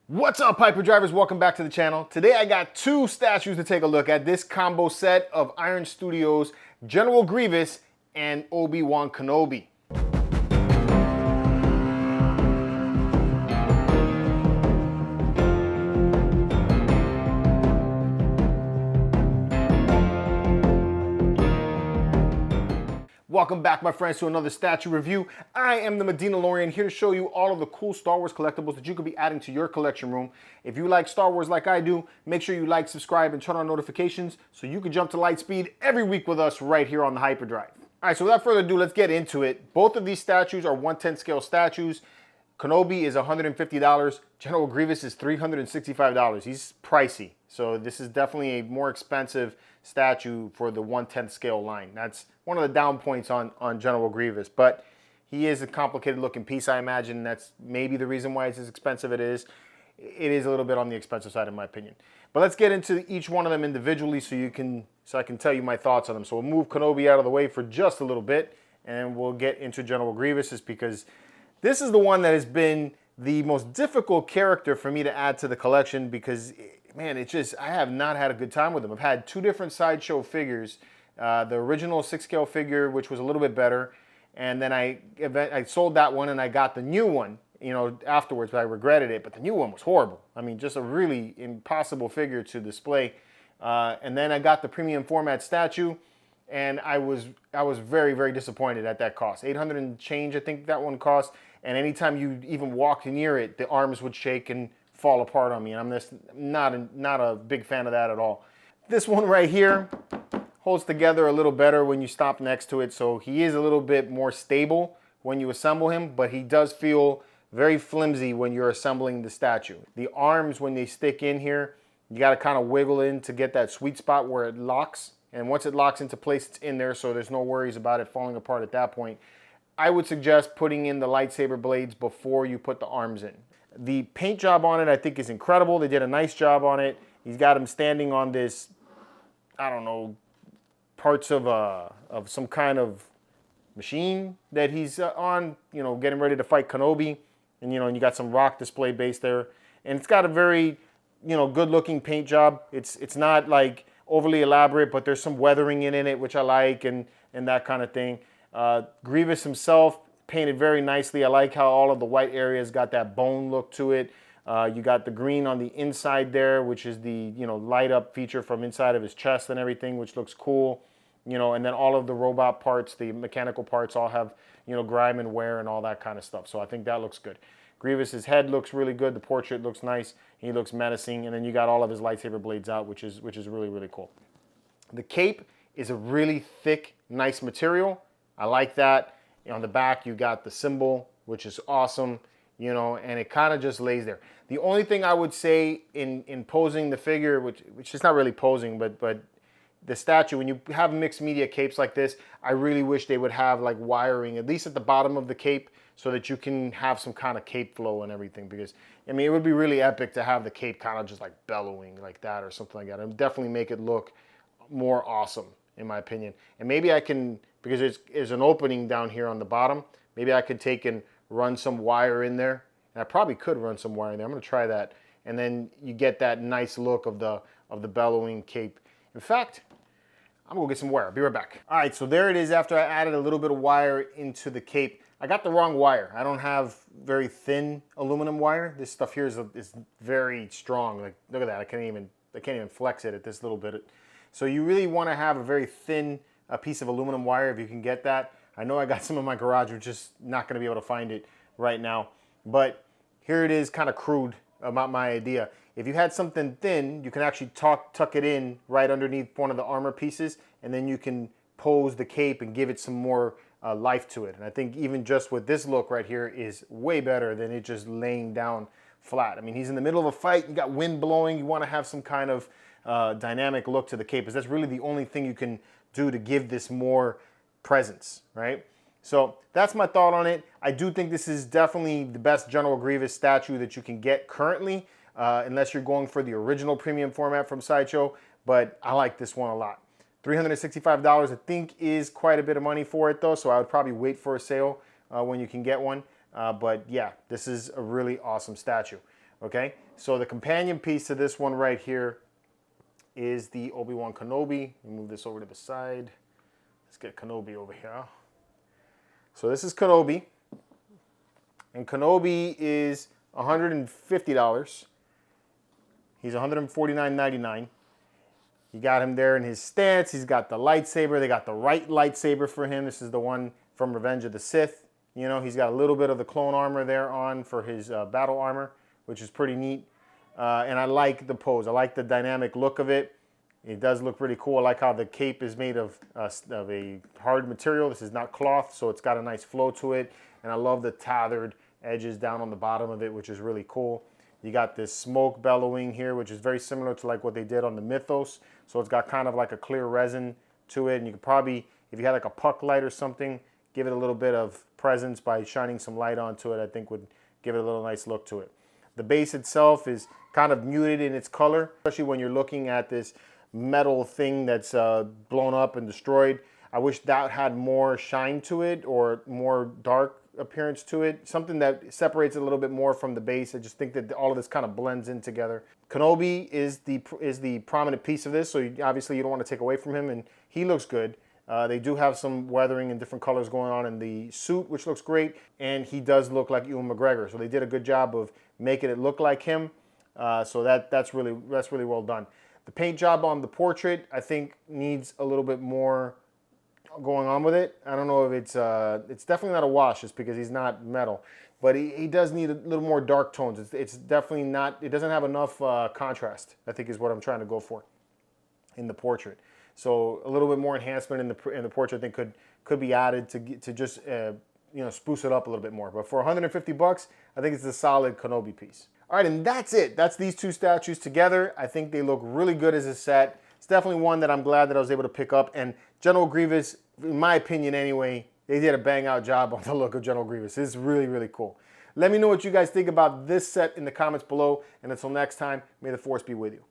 What's up, Hyperdrivers? Welcome back to the channel. Today I got two statues to take a look at. This combo set of Iron Studios General Grievous and Obi-Wan Kenobi. Welcome back, my friends, to another statue review. I am the Medinalorian, here to show you all of the cool Star Wars collectibles that you could be adding to your collection room. If you like Star Wars like I do, make sure you like, subscribe, and turn on notifications so you can jump to light speed every week with us right here on the Hyperdrive. All right, so without further ado, let's get into it. Both of these statues are 1/10 scale statues. Kenobi is $150. General Grievous is $365. He's pricey, so this is definitely a more expensive statue for the 1/10 scale line. That's one of the down points on General Grievous, but he is a complicated looking piece. I imagine that's maybe the reason why it's as expensive it is. It is a little bit on the expensive side in my opinion. But let's get into each one of them individually so I can tell you my thoughts on them. So we'll move Kenobi out of the way for just a little bit and we'll get into General Grievous, because this is the one that has been the most difficult character for me to add to the collection because, man, I have not had a good time with him. I've had two different Sideshow figures. The original 6-scale figure, which was a little bit better, and then I sold that one and I got the new one, afterwards, but I regretted it. But the new one was horrible. I mean, just a really impossible figure to display. And then I got the premium format statue, and I was very, very disappointed at that cost. 800 and change, I think that one cost. And anytime you even walked near it, the arms would shake and fall apart on me. And I'm just not a big fan of that at all. This one right here holds together a little better when you stop next to it, so he is a little bit more stable when you assemble him, but he does feel very flimsy when you're assembling the statue. The arms, when they stick in here, you got to kind of wiggle in to get that sweet spot where it locks, and once it locks into place, it's in there, so there's no worries about it falling apart at that point. I would suggest putting in the lightsaber blades before you put the arms in. The paint job on it, I think, is incredible. They did a nice job on it. He's got him standing on this, I don't know, parts of some kind of machine that he's on, getting ready to fight Kenobi, and you got some rock display base there, and it's got a very, good looking paint job. It's not like overly elaborate, but there's some weathering in it, which I like, and that kind of thing. Grievous himself painted very nicely. I like how all of the white areas got that bone look to it. You got the green on the inside there, which is the light up feature from inside of his chest and everything, which looks cool. And then all of the robot parts, the mechanical parts, all have grime and wear and all that kind of stuff. So I think that looks good. Grievous's head looks really good. The portrait looks nice. He looks menacing, and then you got all of his lightsaber blades out, which is really, really cool. The cape is a really thick, nice material. I like that. On the back, you got the symbol, which is awesome. And it kind of just lays there. The only thing I would say in posing the figure, which is not really posing, but the statue, when you have mixed media capes like this, I really wish they would have like wiring, at least at the bottom of the cape, so that you can have some kind of cape flow and everything. Because, I mean, it would be really epic to have the cape kind of just like bellowing like that or something like that. It would definitely make it look more awesome, in my opinion. And maybe I can, because there's an opening down here on the bottom, maybe I could take and run some wire in there. And I probably could run some wire in there. I'm going to try that. And then you get that nice look of the bellowing cape. In fact, I'm gonna go get some wire. I'll be right back. All right, so there it is after I added a little bit of wire into the cape. I got the wrong wire. I don't have very thin aluminum wire. This stuff here is very strong. Like, look at that. I can't even flex it at this little bit. So you really want to have a very thin piece of aluminum wire if you can get that. I know I got some in my garage. We're just not gonna be able to find it right now. But here it is, kind of crude about my idea. If you had something thin, you can actually tuck it in right underneath one of the armor pieces, and then you can pose the cape and give it some more life to it. And I think even just with this look right here is way better than it just laying down flat. I mean, he's in the middle of a fight, you got wind blowing, you want to have some kind of dynamic look to the cape, because that's really the only thing you can do to give this more presence, right? So that's my thought on it. I do think this is definitely the best General Grievous statue that you can get currently. Unless you're going for the original premium format from Sideshow, but I like this one a lot. $365 I think is quite a bit of money for it though, so I would probably wait for a sale when you can get one. But yeah, this is a really awesome statue. Okay, so the companion piece to this one right here is the Obi-Wan Kenobi. Move this over to the side. Let's get Kenobi over here. So this is Kenobi, and Kenobi is $150. He's $149.99. You got him there in his stance. He's got the lightsaber. They got the right lightsaber for him. This is the one from Revenge of the Sith. You know, he's got a little bit of the clone armor there on for his battle armor, which is pretty neat. And I like the pose. I like the dynamic look of it. It does look pretty cool. I like how the cape is made of a hard material. This is not cloth, so it's got a nice flow to it. And I love the tethered edges down on the bottom of it, which is really cool. You got this smoke bellowing here, which is very similar to like what they did on the Mythos. So it's got kind of like a clear resin to it. And you could probably, if you had like a puck light or something, give it a little bit of presence by shining some light onto it. I think would give it a little nice look to it. The base itself is kind of muted in its color, especially when you're looking at this metal thing that's blown up and destroyed. I wish that had more shine to it or more dark appearance to it, something that separates it a little bit more from the base. I just think that all of this kind of blends in together. Kenobi is the prominent piece of this, so obviously you don't want to take away from him, and he looks good. They do have some weathering and different colors going on in the suit, which looks great, and he does look like Ewan McGregor, so they did a good job of making it look like him. So that's really well done. The paint job on the portrait, I think, needs a little bit more going on with it. I don't know if it's definitely not a wash just because he's not metal, but he does need a little more dark tones. It's definitely not, it doesn't have enough contrast, I think is what I'm trying to go for in the portrait. So a little bit more enhancement in the portrait I think could be added to just spruce it up a little bit more. But for 150 bucks, I think it's a solid Kenobi piece. All right, and that's it. That's these two statues together. I think they look really good as a set. It's definitely one that I'm glad that I was able to pick up. And General Grievous, in my opinion anyway, they did a bang out job on the look of General Grievous. It's really, really cool. Let me know what you guys think about this set in the comments below. And until next time, may the Force be with you.